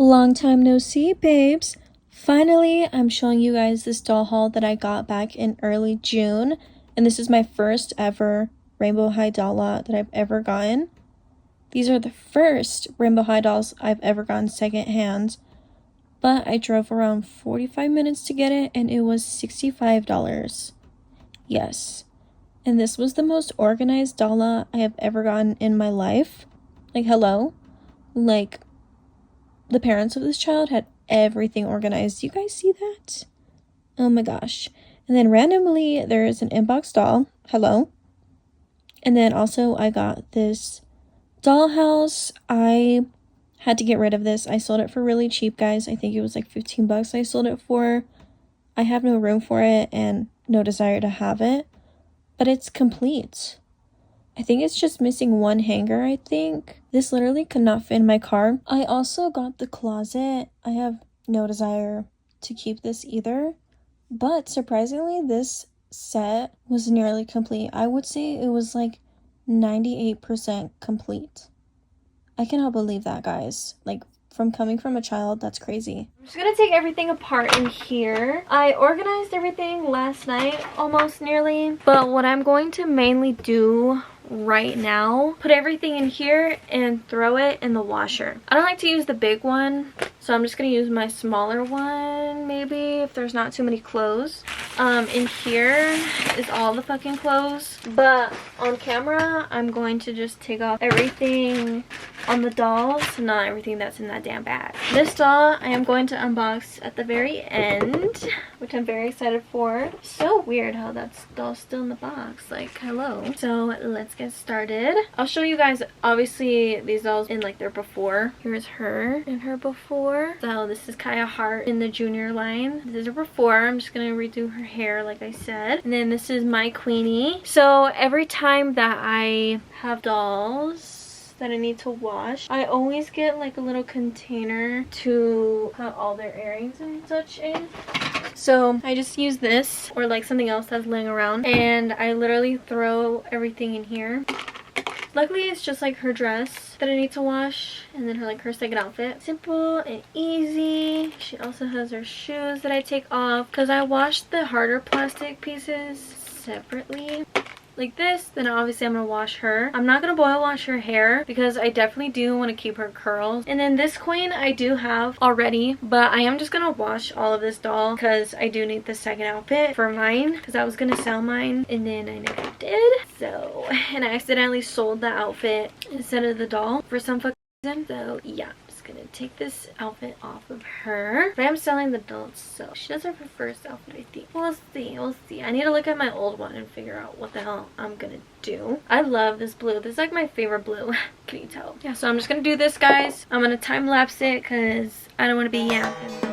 Long time no see, babes. Finally, I'm showing you guys this doll haul that I got back in early June. And this is my first ever Rainbow High doll lot that I've ever gotten. These are the first Rainbow High dolls I've ever gotten secondhand. But I drove around 45 minutes to get it and it was $65. Yes. And this was the most organized doll lot I have ever gotten in my life. Like, hello? Like, the parents of this child had everything organized. Do you guys see that? Oh my gosh. And then randomly there is an inbox doll. Hello. And then also I got this dollhouse. I had to get rid of this. I sold it for really cheap, guys. I think it was like 15 bucks I sold it for. I have no room for it and no desire to have it, but it's complete. I think it's just missing one hanger, I think. This literally could not fit in my car. I also got the closet. I have no desire to keep this either. But surprisingly, this set was nearly complete. I would say it was like 98% complete. I cannot believe that, guys. Like, from coming from a child, that's crazy. I'm just gonna take everything apart in here. I organized everything last night, almost nearly. But what I'm going to mainly do right now, put everything in here and throw it in the washer. I don't like to use the big one, so I'm just gonna use my smaller one, maybe, if there's not too many clothes. In here is all the fucking clothes, but on camera I'm going to just take off everything on the dolls, not everything that's in that damn bag. This doll I am going to unbox at the very end, which I'm very excited for. So weird how that doll's still in the box, like, hello. So let's get started. I'll show you guys, obviously, these dolls in like their before. Here's her in her before. So this is Kaya Hart in the junior line. This is her before. I'm just gonna redo her hair like I said. And then this is my Queenie. So every time that I have dolls that I need to wash, I always get like a little container to put all their earrings and such in. So I just use this or like something else that's laying around, and I literally throw everything in here. Luckily it's just like her dress that I need to wash, and then her second outfit. Simple and easy. She also has her shoes that I take off because I washed the harder plastic pieces separately like this. Then obviously I'm gonna wash her. I'm not gonna boil wash her hair because I definitely do want to keep her curls. And then this queen I do have already, but I am just gonna wash all of this doll because I do need the second outfit for mine, because I was gonna sell mine and then I never did. So, and I accidentally sold the outfit instead of the doll for some fucking reason. So yeah, gonna take this outfit off of her, but I'm selling the dolls, so she does have her first outfit, I think. We'll see. I need to look at my old one and figure out what the hell I'm gonna do. I love this blue. This is like my favorite blue. Can you tell? Yeah, so I'm just gonna do this, guys. I'm gonna time lapse it because I don't want to be yapping.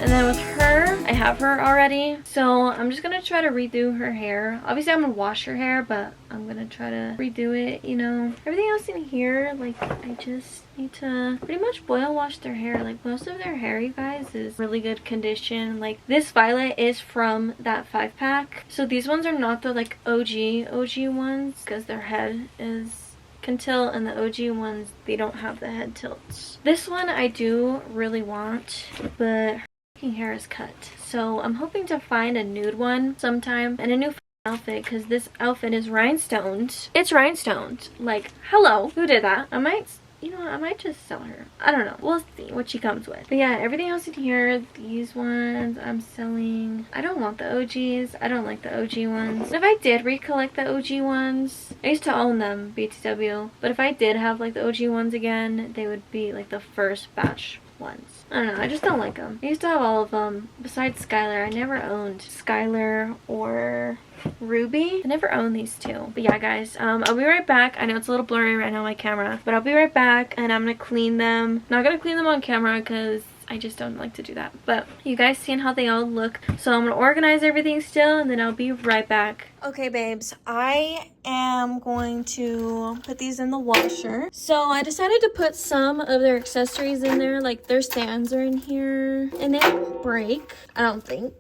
And then with her, I have her already, so I'm just gonna try to redo her hair. Obviously I'm gonna wash her hair, but I'm gonna try to redo it, you know. Everything else in here, like, I just need to pretty much boil wash their hair. Like, most of their hair, you guys, is really good condition. Like, this violet is from that 5-pack, so these ones are not the like OG ones, because their head can tilt, and the OG ones, they don't have the head tilts. This one I do really want, but hair is cut, so I'm hoping to find a nude one sometime and a new outfit, because this outfit is rhinestoned. It's rhinestoned. Like, hello, who did that? I might just sell her. I don't know, we'll see what she comes with. But yeah, everything else in here, these ones I'm selling. I don't want the OGs. I don't like the OG ones. If I did recollect the OG ones, I used to own them, BTW, but if I did have like the OG ones again, they would be like the first batch ones. I don't know, I just don't like them. I used to have all of them. Besides SKYLAR, I never owned SKYLAR or Ruby. I never owned these two. But yeah, guys, I'll be right back. I know it's a little blurry right now on my camera, but I'll be right back and I'm gonna clean them. Not gonna clean them on camera because I just don't like to do that. But you guys seen how they all look. So I'm gonna organize everything still and then I'll be right back. Okay, babes, I am going to put these in the washer. So I decided to put some of their accessories in there, like their stands are in here and they won't break, I don't think.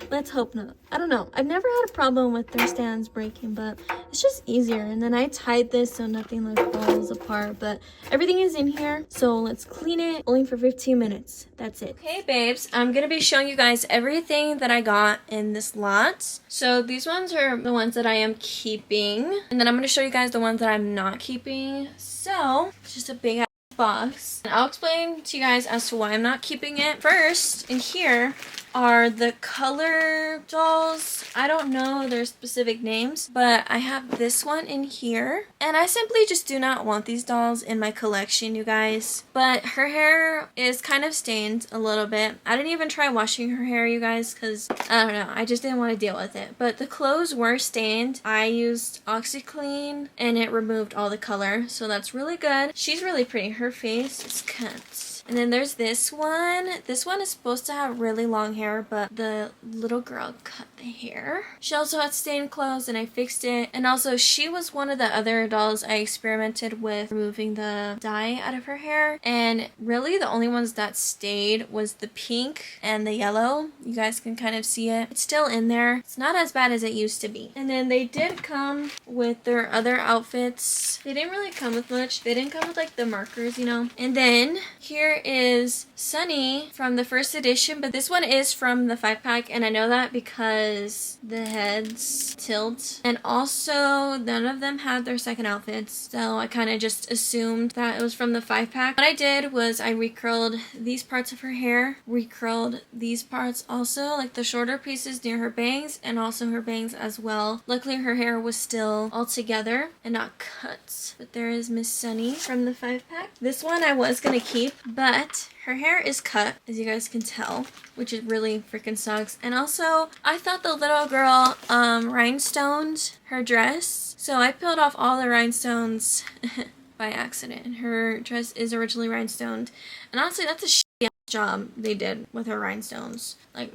Let's hope not. I don't know. I've never had a problem with their stands breaking, but it's just easier. And then I tied this so nothing like falls apart, but everything is in here. So let's clean it only for 15 minutes. That's it. Okay, babes, I'm going to be showing you guys everything that I got in this lot. So these ones are the ones that I am keeping. And then I'm going to show you guys the ones that I'm not keeping. So it's just a big box. And I'll explain to you guys as to why I'm not keeping it. First, in here are the color dolls. I don't know their specific names, but I have this one in here. And I simply just do not want these dolls in my collection, you guys. But her hair is kind of stained a little bit. I didn't even try washing her hair, you guys, because I don't know. I just didn't want to deal with it. But the clothes were stained. I used OxyClean and it removed all the color. So that's really good. She's really pretty. Her face is cut. And then there's this one. This one is supposed to have really long hair, but the little girl cut the hair. She also had stained clothes and I fixed it. And also she was one of the other dolls I experimented with removing the dye out of her hair. And really the only ones that stayed was the pink and the yellow. You guys can kind of see it. It's still in there. It's not as bad as it used to be. And then they did come with their other outfits. They didn't really come with much. They didn't come with like the markers, you know. And then here is Sunny from the first edition, but this one is from the 5-pack, and I know that because the heads tilt. And also none of them had their second outfits, so I kind of just assumed that it was from the 5-pack. What I did was I recurled these parts of her hair, recurled these parts also, like the shorter pieces near her bangs and also her bangs as well. Luckily her hair was still all together and not cut. But there is Miss Sunny from the 5-pack. This one I was gonna keep, but her hair is cut, as you guys can tell, which is really freaking sucks. And also, I thought the little girl rhinestoned her dress, so I peeled off all the rhinestones by accident. And her dress is originally rhinestoned, and honestly, that's a shitty job they did with her rhinestones. Like,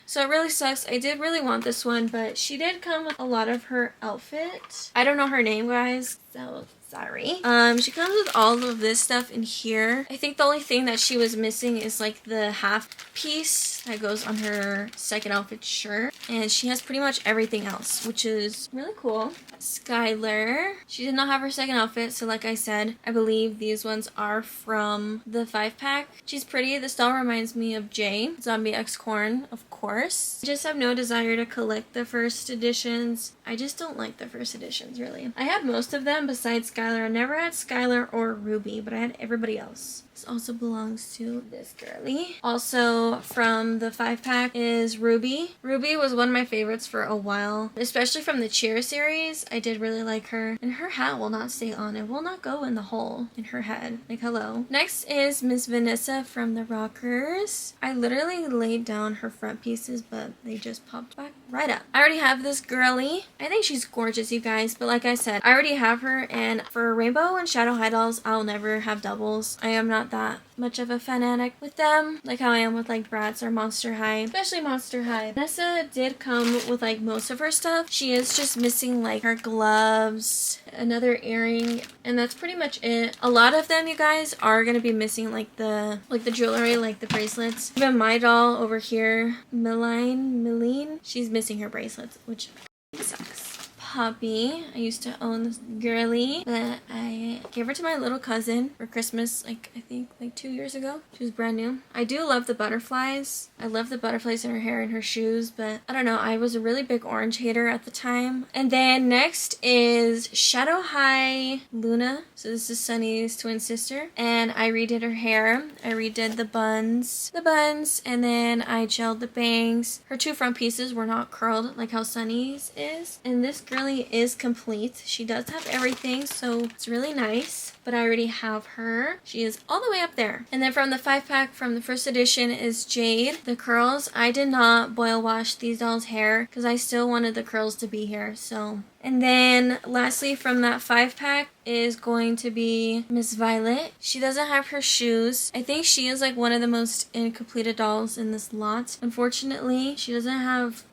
So it really sucks. I did really want this one, but she did come with a lot of her outfit. I don't know her name, guys, so sorry. She comes with all of this stuff in here. I think the only thing that she was missing is like the half piece that goes on her second outfit shirt. And she has pretty much everything else, which is really cool. SKYLAR. She did not have her second outfit, so like I said, I believe these ones are from the 5-pack. She's pretty. This doll reminds me of JADE, Zombie X Corn, of course. I just have no desire to collect the first editions. I just don't like the first editions, really. I have most of them besides SKYLAR. I never had SKYLAR or Ruby, but I had everybody else. This also belongs to this girly. Also from the 5-pack is Ruby. Ruby was one of my favorites for a while, especially from the Cheer series. I did really like her. And her hat will not stay on. It will not go in the hole in her head. Like, hello. Next is Miss Vanessa from the Rockers. I literally laid down her front pieces, but they just popped back right up. I already have this girly. I think she's gorgeous, you guys, but like I said, I already have her, and for Rainbow and Shadow High dolls, I'll never have doubles. I am not that much of a fanatic with them, like how I am with like Bratz or Monster High, especially Monster High. Vanessa did come with like most of her stuff. She is just missing like her gloves, another earring, and that's pretty much it. A lot of them, you guys, are gonna be missing like the jewelry, like the bracelets. Even my doll over here, Meline, she's missing her bracelets, which sucks. Poppy. I used to own this girly, but I gave her to my little cousin for Christmas, like I think like 2 years ago. She was brand new. I do love the butterflies. I love the butterflies in her hair and her shoes, but I don't know, I was a really big orange hater at the time. And then next is Shadow High Luna. So this is Sunny's twin sister, and I redid her hair. I redid the buns, and then I gelled the bangs. Her two front pieces were not curled like how Sunny's is. And this girl girly is complete. She does have everything, so it's really nice. But I already have her. She is all the way up there. And then from the 5-pack from the first edition is Jade. The curls, I did not boil wash these dolls' hair because I still wanted the curls to be here. So, and then lastly from that 5-pack is going to be Miss Violet. She doesn't have her shoes. I think she is like one of the most incompleted dolls in this lot. Unfortunately, she doesn't have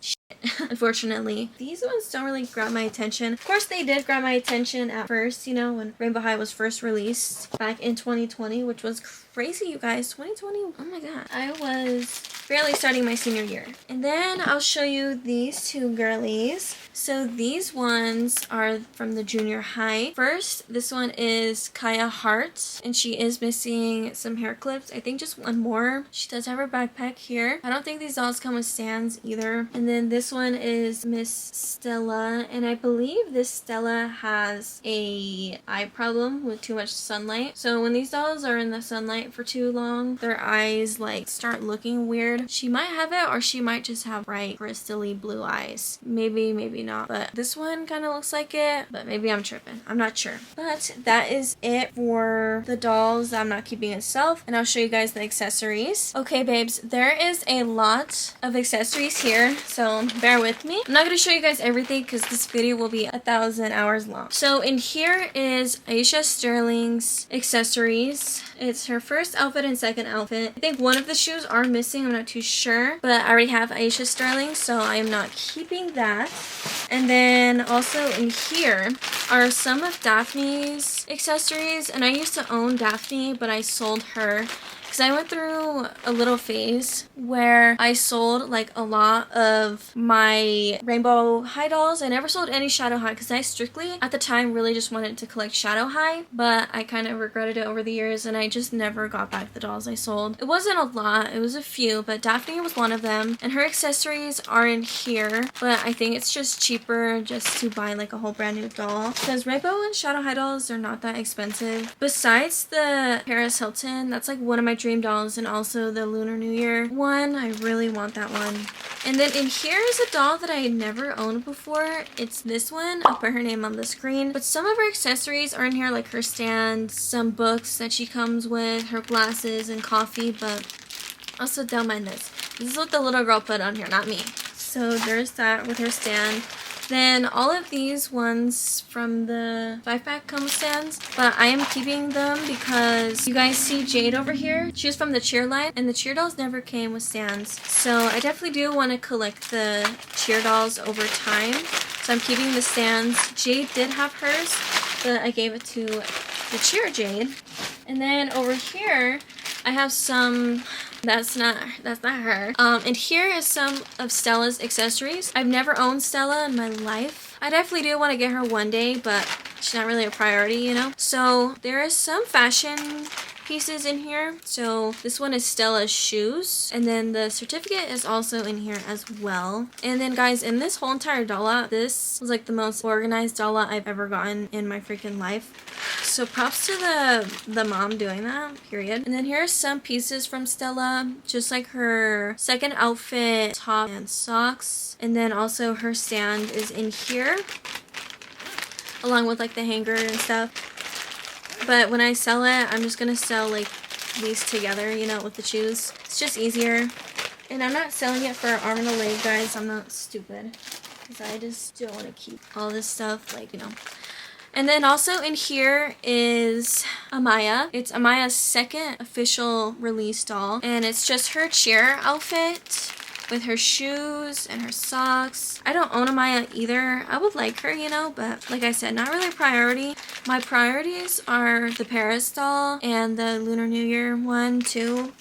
unfortunately. These ones don't really grab my attention. Of course, they did grab my attention at first, you know, when Rainbow High was first released back in 2020, which was crazy, you guys. 2020, oh my god. I was barely starting my senior year. And then I'll show you these two girlies. So these ones are from the junior high. First, this one is Kaya Hart, and she is missing some hair clips. I think just one more. She does have her backpack here. I don't think these dolls come with stands either. And then this one is Miss Stella, and I believe this Stella has a eye problem with too much sunlight. So when these dolls are in the sunlight for too long, their eyes like start looking weird. She might have it, or she might just have bright crystally blue eyes. Maybe not, but this one kind of looks like it, but maybe I'm tripping. I'm not sure. But that is it for the dolls that I'm not keeping itself, and I'll show you guys the accessories. Okay, babes, there is a lot of accessories here, so bear with me. I'm not going to show you guys everything because this video will be 1,000 hours long. So in here is Aisha Sterling's accessories. It's her first outfit and second outfit. I think one of the shoes are missing. I'm not too sure, but I already have Aisha Sterling, so I am not keeping that. And then also in here are some of Daphne's accessories, and I used to own Daphne, but I sold her because I went through a little phase where I sold like a lot of my Rainbow High dolls. I never sold any Shadow High because I strictly at the time really just wanted to collect Shadow High, but I kind of regretted it over the years and I just never got back the dolls I sold. It wasn't a lot, it was a few, but Daphne was one of them, and her accessories are in here, but I think it's just cheaper just to buy like a whole brand new doll because Rainbow and Shadow High dolls are not that expensive. Besides the Paris Hilton, that's like one of my dream dolls, and also the Lunar New Year one. I really want that one. And then in here is a doll that I had never owned before. It's this one. I'll put her name on the screen. But some of her accessories are in here, like her stand, some books that she comes with, her glasses, and coffee, but also don't mind this. This is what the little girl put on here, not me. So there's that with her stand. Then all of these ones from the 5-pack come with stands, but I am keeping them because you guys see Jade over here. She was from the cheer line, and the cheer dolls never came with stands. So I definitely do want to collect the cheer dolls over time. So I'm keeping the stands. Jade did have hers, but I gave it to the cheer Jade. And then over here, I have some... That's not her. And here is some of Stella's accessories. I've never owned Stella in my life. I definitely do want to get her one day, but she's not really a priority, you know? So there is some fashion pieces in here. So this one is Stella's shoes, and then the certificate is also in here as well. And then guys, in this whole entire doll lot, this was like the most organized doll lot I've ever gotten in my freaking life. So props to the mom doing that, period. And then here's some pieces from Stella, just like her second outfit, top and socks. And then also her stand is in here, along with like the hanger and stuff. But when I sell it, I'm just gonna sell like these together, you know, with the shoes. It's just easier. And I'm not selling it for arm and a leg, guys. I'm not stupid, because I just don't want to keep all this stuff, like, you know. And then also in here is AMAYA. It's AMAYA's second official release doll, and it's just her cheer outfit with her shoes and her socks. I don't own AMAYA either. I would like her, you know, but like I said, not really a priority. My priorities are the Paris doll and the Lunar New Year one too.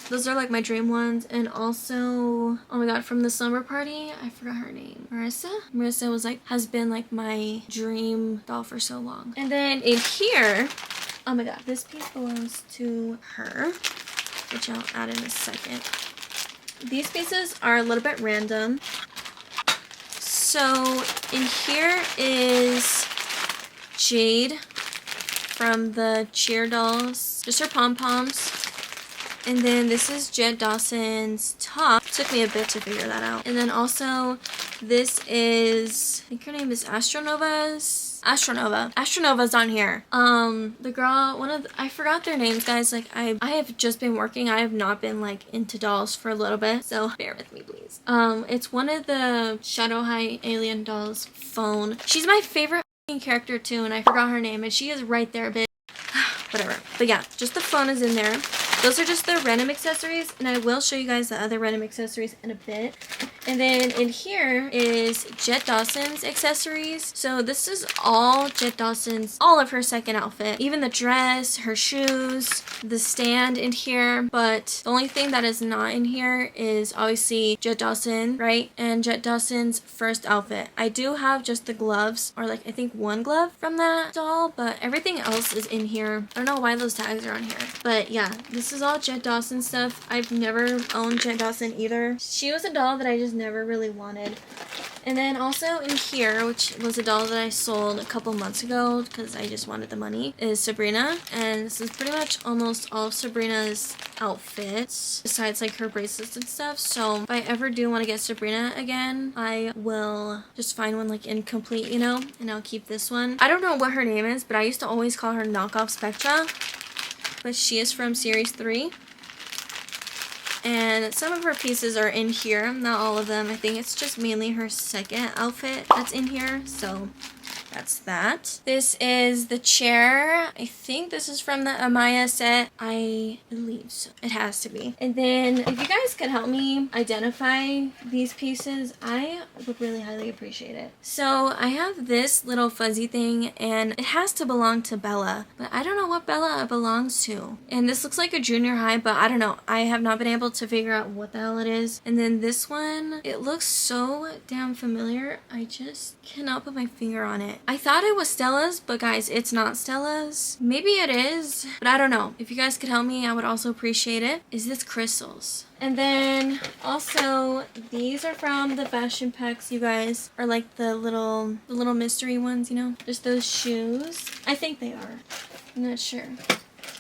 Those are like my dream ones. And also, oh my god, from the summer party, I forgot her name. Marissa was like, has been like my dream doll for so long. And then in here, oh my god, this piece belongs to her, which I'll add in a second. These pieces are a little bit random. So in here is Jade from the cheer dolls, just her pom-poms. And then this is Jed Dawson's top. Took me a bit to figure that out. And then also This is, I think her name is Astronova's on here. The girl, I forgot their names, guys. Like, I have just been working. I have not been like into dolls for a little bit, so bear with me, please. It's one of the Shadow High Alien dolls phone. She's my favorite character too, and I forgot her name, and she is right there, bitch. Whatever. But yeah, just the phone is in there. Those are just the random accessories, and I will show you guys the other random accessories in a bit. And then in here is Jet Dawson's accessories. So this is all Jet Dawson's, all of her second outfit. Even the dress, her shoes, the stand in here. But the only thing that is not in here is obviously Jet Dawson, right? And Jet Dawson's first outfit. I do have just the gloves, or like I think one glove from that doll, but everything else is in here. I don't know why those tags are on here. But yeah, this is all Jet Dawson stuff. I've never owned Jet Dawson either. She was a doll that I just never really wanted. And then also in here, which was a doll that I sold a couple months ago because I just wanted the money, is Sabrina. And this is pretty much almost all of Sabrina's outfits besides like her bracelets and stuff. So if I ever do want to get Sabrina again, I will just find one like incomplete, you know, and I'll keep this one. I don't know what her name is, but I used to always call her Knockoff Spectra, but she is from series 3. And some of her pieces are in here, not all of them. I think it's just mainly her second outfit that's in here, so that's that. This is the chair. I think this is from the AMAYA set. I believe so. It has to be. And then if you guys could help me identify these pieces, I would really highly appreciate it. So I have this little fuzzy thing, and it has to belong to Bella, but I don't know what Bella it belongs to. And this looks like a junior high, but I don't know. I have not been able to figure out what the hell it is. And then this one, it looks so damn familiar. I just cannot put my finger on it. I thought it was Stella's, but guys, it's not Stella's. Maybe it is, but I don't know. If you guys could help me, I would also appreciate it. Is this Crystal's? And then also these are from the fashion packs, you guys, or like the little mystery ones, you know, just those shoes. I think they are. I'm not sure.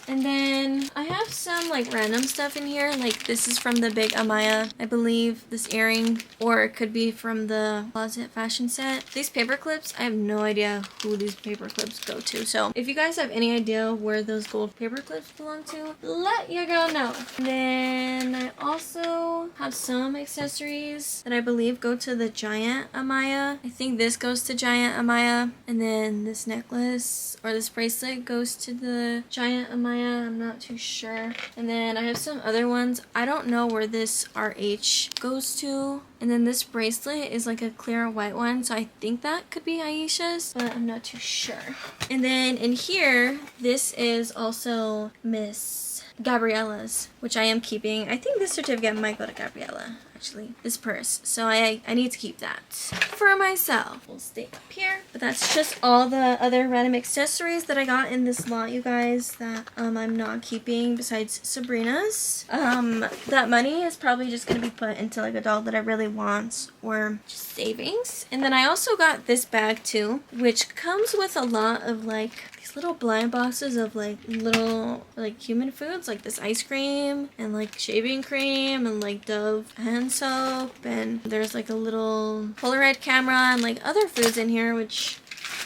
And then I have some like random stuff in here. Like this is from the big AMAYA, I believe, this earring, or it could be from the closet fashion set. These paper clips, I have no idea who these paper clips go to. So if you guys have any idea where those gold paper clips belong to, let your girl know. And then I also have some accessories that I believe go to the giant AMAYA. I think this goes to giant AMAYA. And then this necklace or this bracelet goes to the giant AMAYA. I'm not too sure. And then I have some other ones. I don't know where this RH goes to. And then this bracelet is like a clear white one, so I think that could be Aisha's, but I'm not too sure. And then in here, this is also Miss Gabriella's, which I am keeping. I think this certificate might go to Gabriella, actually, this purse. So I need to keep that for myself. We'll stay up here. But that's just all the other random accessories that I got in this lot, you guys, that I'm not keeping besides Sabrina's. That money is probably just going to be put into like a doll that I really want, or just savings. And then I also got this bag too, which comes with a lot of like these little blind boxes of like little like human foods, like this ice cream and like shaving cream and like Dove hand soap, and there's like a little Polaroid camera and like other foods in here which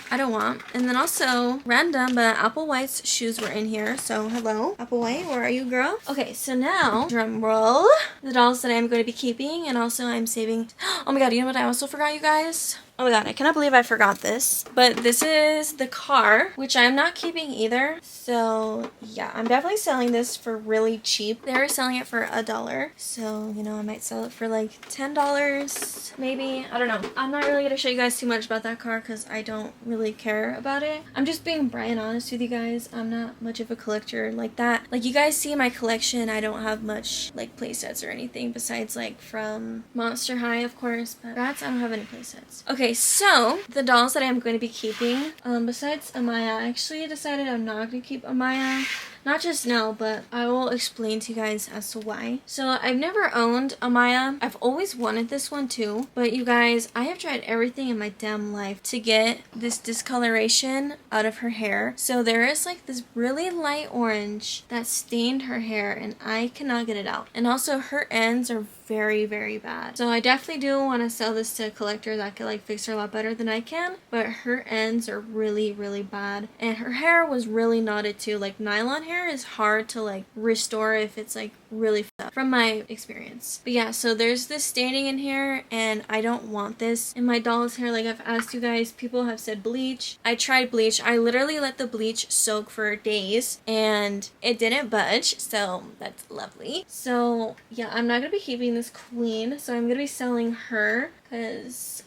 I don't want. And then also random, but Apple White's shoes were in here, so hello Apple White, where are you, girl? Okay, so now drum roll, the dolls that I'm going to be keeping, and also I'm saving. Oh my god, you know what I also forgot, you guys? Oh my god, I cannot believe I forgot this. But this is the car, which I'm not keeping either. So yeah, I'm definitely selling this for really cheap. They were selling it for $1. So, you know, I might sell it for like $10, maybe. I don't know. I'm not really going to show you guys too much about that car because I don't really care about it. I'm just being bright and honest with you guys. I'm not much of a collector like that. Like you guys see my collection, I don't have much like playsets or anything besides like from Monster High, of course. But Bratz, I don't have any playsets. Okay. So the dolls that I'm going to be keeping, besides AMAYA, I actually decided I'm not going to keep AMAYA. Not just now, but I will explain to you guys as to why. So I've never owned AMAYA. I've always wanted this one too, but you guys, I have tried everything in my damn life to get this discoloration out of her hair. So there is like this really light orange that stained her hair and I cannot get it out. And also her ends are very, very bad. So I definitely do want to sell this to a collector that could like fix her a lot better than I can, but her ends are really, really bad. And her hair was really knotted too. Like nylon hair is hard to like restore if it's like really up from my experience. But yeah, so there's this staining in here and I don't want this in my doll's hair. Like I've asked you guys, people have said bleach. I tried bleach. I literally let the bleach soak for days and it didn't budge, so that's lovely. So yeah, I'm not gonna be keeping this queen, so I'm gonna be selling her because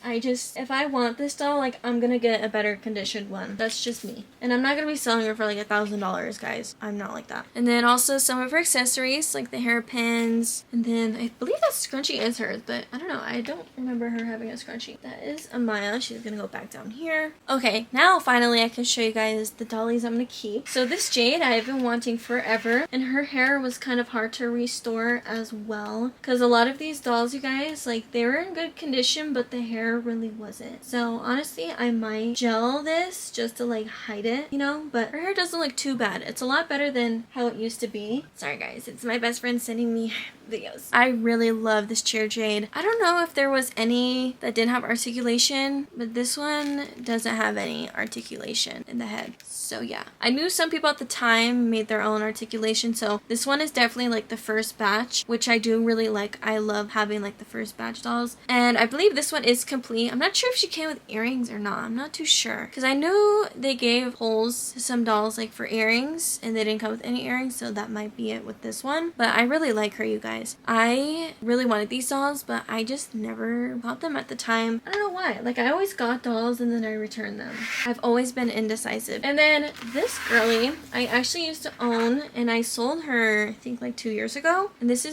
if I want this doll, like I'm gonna get a better conditioned one. That's just me. And I'm not gonna be selling her for like $1,000, guys. I'm not like that. And then also some of her accessories, like the hairpins, and then I believe that scrunchie is hers, but I don't know. I don't remember her having a scrunchie. That is AMAYA. She's gonna go back down here. Okay, now finally I can show you guys the dollies I'm gonna keep. So this Jade I've been wanting forever, and her hair was kind of hard to restore as well, because a lot of these dolls, you guys, like they were in good condition, but the hair really wasn't. So honestly, I might gel this just to like hide it, you know, but her hair doesn't look too bad. It's a lot better than how it used to be. Sorry guys, it's my best friend sending me videos. I really love this chair Jade. I don't know if there was any that didn't have articulation, but this one doesn't have any articulation in the head. So yeah, I knew some people at the time made their own articulation, so this one is definitely like the first batch, which I do really like. I love having like the first batch dolls, and I believe this one is complete. I'm not sure if she came with earrings or not. I'm not too sure, because I knew they gave holes to some dolls like for earrings and they didn't come with any earrings, so that might be it with this one. But I really like her, you guys. I really wanted these dolls, but I just never bought them at the time. I don't know why. Like I always got dolls and then I returned them. I've always been indecisive. And then this girly I actually used to own, and I sold her I think like 2 years ago. And this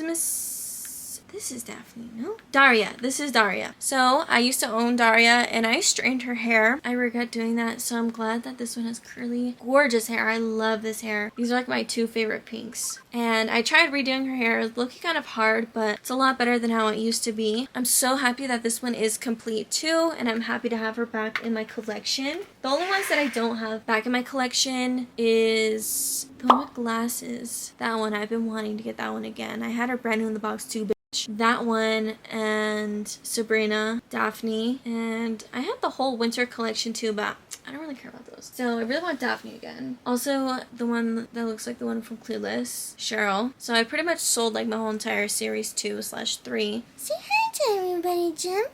is Daphne, no? Daria. This is Daria. So I used to own Daria and I straightened her hair. I regret doing that, so I'm glad that this one has curly, gorgeous hair. I love this hair. These are like my two favorite pinks. And I tried redoing her hair. It was looking kind of hard, but it's a lot better than how it used to be. I'm so happy that this one is complete too, and I'm happy to have her back in my collection. The only ones that I don't have back in my collection is the one with glasses. That one, I've been wanting to get that one again. I had her brand new in the box too. That one, and Sabrina, Daphne, and I had the whole winter collection too, but I don't really care about those. So I really want Daphne again. Also, the one that looks like the one from Clueless, Cheryl. So I pretty much sold like my whole entire series 2/3. Say hi to everybody, Jim.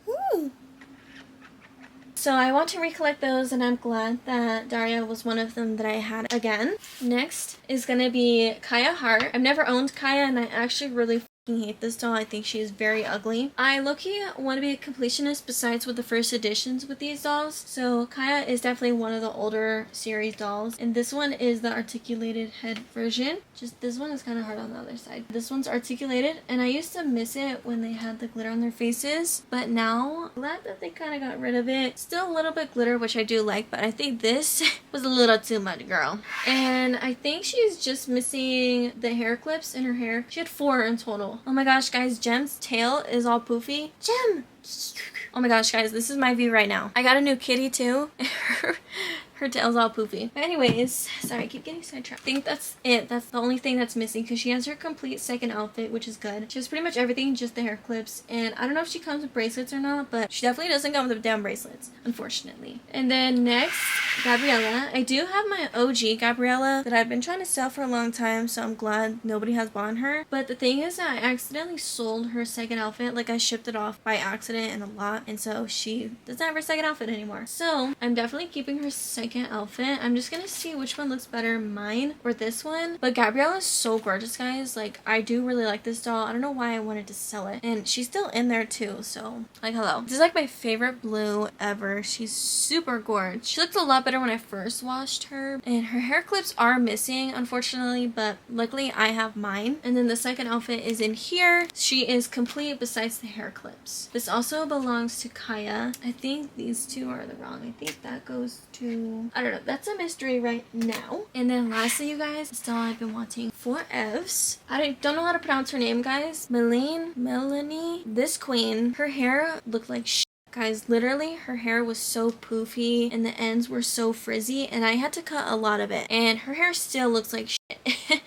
Ooh. So I want to recollect those, and I'm glad that Daria was one of them that I had again. Next is going to be Kaya Hart. I've never owned Kaya, and I actually really hate this doll. I think she is very ugly. I low-key want to be a completionist besides with the first editions with these dolls. So Kaya is definitely one of the older series dolls, and this one is the articulated head version. Just this one is kind of hard on the other side. This one's articulated, and I used to miss it when they had the glitter on their faces, but now I'm glad that they kind of got rid of it. Still a little bit glitter, which I do like, but I think this was a little too much, girl. And I think she's just missing the hair clips in her hair. She had 4 in total. Oh my gosh, guys, Gem's tail is all poofy. Gem! Oh my gosh, guys, this is my view right now. I got a new kitty too. Her tail's all poofy. But anyways, sorry, I keep getting sidetracked. I think that's it. That's the only thing that's missing, because she has her complete second outfit, which is good. She has pretty much everything, just the hair clips. And I don't know if she comes with bracelets or not, but she definitely doesn't come with the damn bracelets, unfortunately. And then next, Gabriella. I do have my OG Gabriella that I've been trying to sell for a long time, so I'm glad nobody has bought her. But the thing is that I accidentally sold her second outfit. Like I shipped it off by accident and a lot, and so she doesn't have her second outfit anymore. So I'm definitely keeping her second outfit. I'm just gonna see which one looks better, mine or this one. But Gabriella is so gorgeous, guys. Like I do really like this doll. I don't know why I wanted to sell it, and she's still in there too, so like hello. This is like my favorite blue ever. She's super gorgeous. She looked a lot better when I first washed her, and her hair clips are missing unfortunately, but luckily I have mine. And then the second outfit is in here. She is complete besides the hair clips. This also belongs to Kaya. I think these two are the wrong. I think that goes to So I don't know, that's a mystery right now. And then lastly, you guys, this doll I've been wanting for Evs. I don't know how to pronounce her name, guys. Melanie, this queen, her hair looked like shit. Guys, literally her hair was so poofy and the ends were so frizzy, and I had to cut a lot of it, and her hair still looks like shit.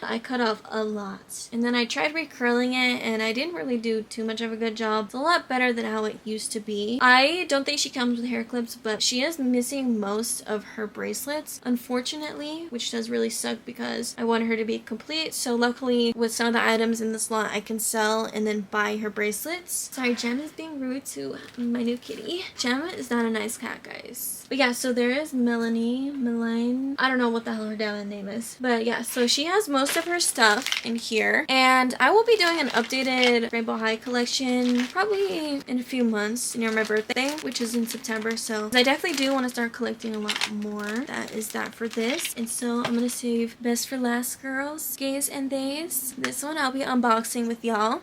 I cut off a lot, and then I tried recurling it and I didn't really do too much of a good job. It's a lot better than how it used to be. I don't think she comes with hair clips, but she is missing most of her bracelets, unfortunately, which does really suck because I wanted her to be complete. So luckily with some of the items in this lot I can sell and then buy her bracelets. Sorry, Jem is being rude to my new kitty. Jem is not a nice cat, guys. But yeah, so there is Meline. I don't know what the hell her damn name is. But yeah, so she has most of her stuff in here. And I will be doing an updated Rainbow High collection probably in a few months near my birthday, which is in September. So I definitely do want to start collecting a lot more. That is that for this. And so I'm going to save best for last, girls, gays and days. This one I'll be unboxing with y'all.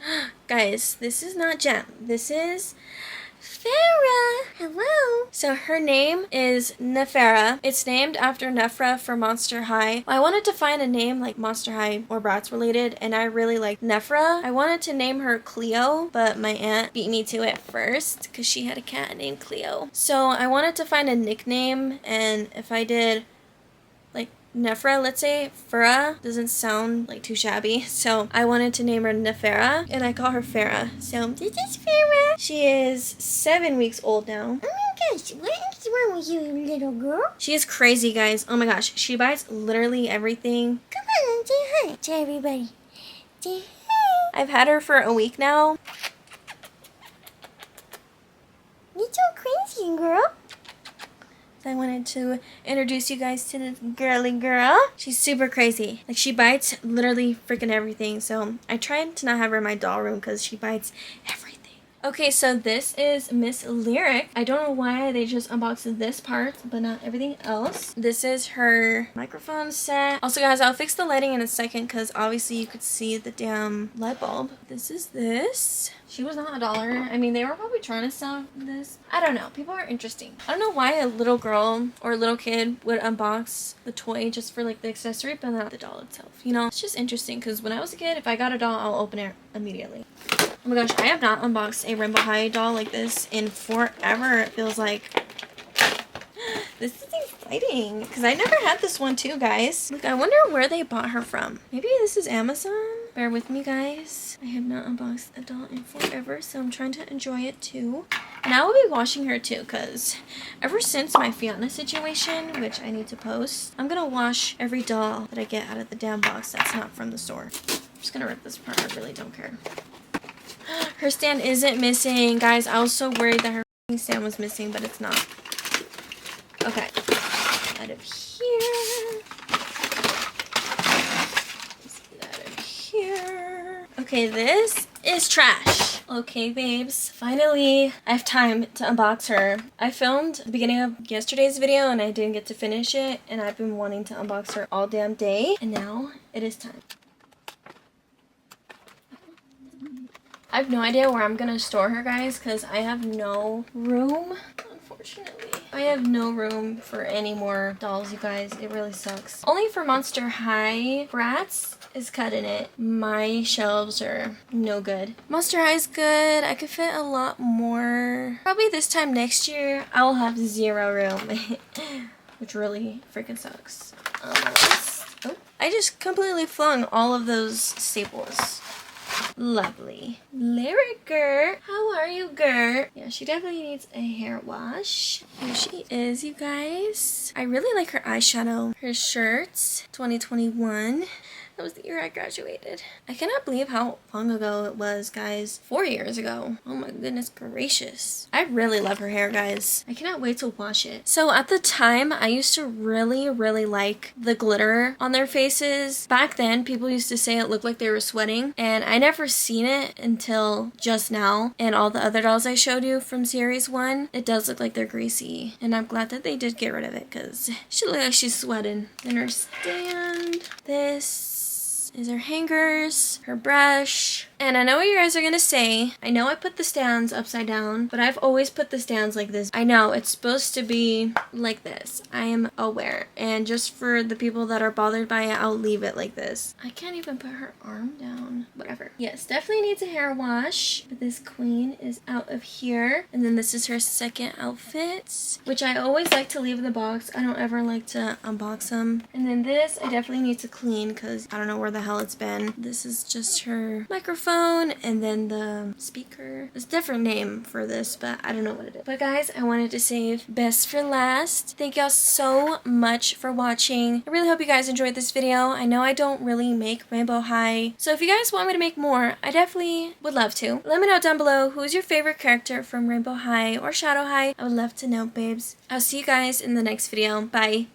Guys, this is not Jem. This is Farah. Hello. So her name is Nefera. It's named after Nefra for Monster High. I wanted to find a name like Monster High or Bratz related, and I really like Nefra. I wanted to name her Cleo, but my aunt beat me to it first because she had a cat named Cleo. So I wanted to find a nickname, and if I did like Nefra, let's say, Farah doesn't sound like too shabby, so I wanted to name her Nefera, and I call her Farah. So this is Farah. She is 7 weeks old now. Oh my gosh, what is wrong with you, little girl? She is crazy, guys. Oh my gosh, she bites literally everything. Come on, say hi to everybody. Say hi. I've had her for a week now. You're so crazy, girl. I wanted to introduce you guys to this girly girl. She's super crazy. Like, she bites literally freaking everything. So I tried to not have her in my doll room because she bites everything. Okay, so this is Miss Lyric. I don't know why they just unboxed this part, but not everything else. This is her microphone set. Also, guys, I'll fix the lighting in a second because obviously you could see the damn light bulb. This is this. She was not $1. I mean, they were probably trying to sell this. I don't know. People are interesting. I don't know why a little girl or a little kid would unbox the toy just for like the accessory, but not the doll itself. You know, it's just interesting because when I was a kid, if I got a doll, I'll open it immediately. Oh my gosh, I have not unboxed a Rainbow High doll like this in forever, it feels like. This is exciting because I never had this one too, guys. Look, I wonder where they bought her from. Maybe this is Amazon? Bear with me, guys. I have not unboxed a doll in forever, so I'm trying to enjoy it too. And I will be washing her too because ever since my Fiona situation, which I need to post, I'm gonna wash every doll that I get out of the damn box that's not from the store. I'm just gonna rip this apart. I really don't care. Her stand isn't missing. Guys, I was so worried that her stand was missing, but it's not. Okay. Out of here. Out of here. Okay, this is trash. Okay, babes. Finally, I have time to unbox her. I filmed the beginning of yesterday's video and I didn't get to finish it, and I've been wanting to unbox her all damn day, and now it is time. I have no idea where I'm gonna store her, guys, because I have no room, unfortunately. I have no room for any more dolls, you guys. It really sucks. Only for Monster High. Bratz is cutting it. My shelves are no good. Monster High is good. I could fit a lot more. Probably this time next year, I will have 0 room, which really freaking sucks. I just completely flung all of those staples. Lovely. Lyric Gert. How are you, Gert? Yeah, she definitely needs a hair wash. Here she is, you guys. I really like her eyeshadow. Her shirts, 2021. That was the year I graduated. I cannot believe how long ago it was, guys. 4 years ago. Oh my goodness gracious. I really love her hair, guys. I cannot wait to wash it. So at the time, I used to really like the glitter on their faces. Back then, people used to say it looked like they were sweating, and I never seen it until just now. And all the other dolls I showed you from series 1, it does look like they're greasy. And I'm glad that they did get rid of it because she looks like she's sweating. And her stand, this is her hangers, her brush, And I know what you guys are gonna say. I know I put the stands upside down, but I've always put the stands like this. I know it's supposed to be like this. I am aware. And just for the people that are bothered by it, I'll leave it like this. I can't even put her arm down. Whatever. Yes, definitely needs a hair wash. But this queen is out of here. And then this is her second outfit, which I always like to leave in the box. I don't ever like to unbox them. And then this, I definitely need to clean because I don't know where the hell it's been. This is just her microphone and then the speaker. There's a different name for this, but I don't know what it is. But guys, I wanted to save best for last. Thank y'all so much for watching. I really hope you guys enjoyed this video. I know I don't really make Rainbow High, so if you guys want me to make more, I definitely would love to. Let me know down below who's your favorite character from Rainbow High or Shadow High. I would love to know, babes. I'll see you guys in the next video. Bye.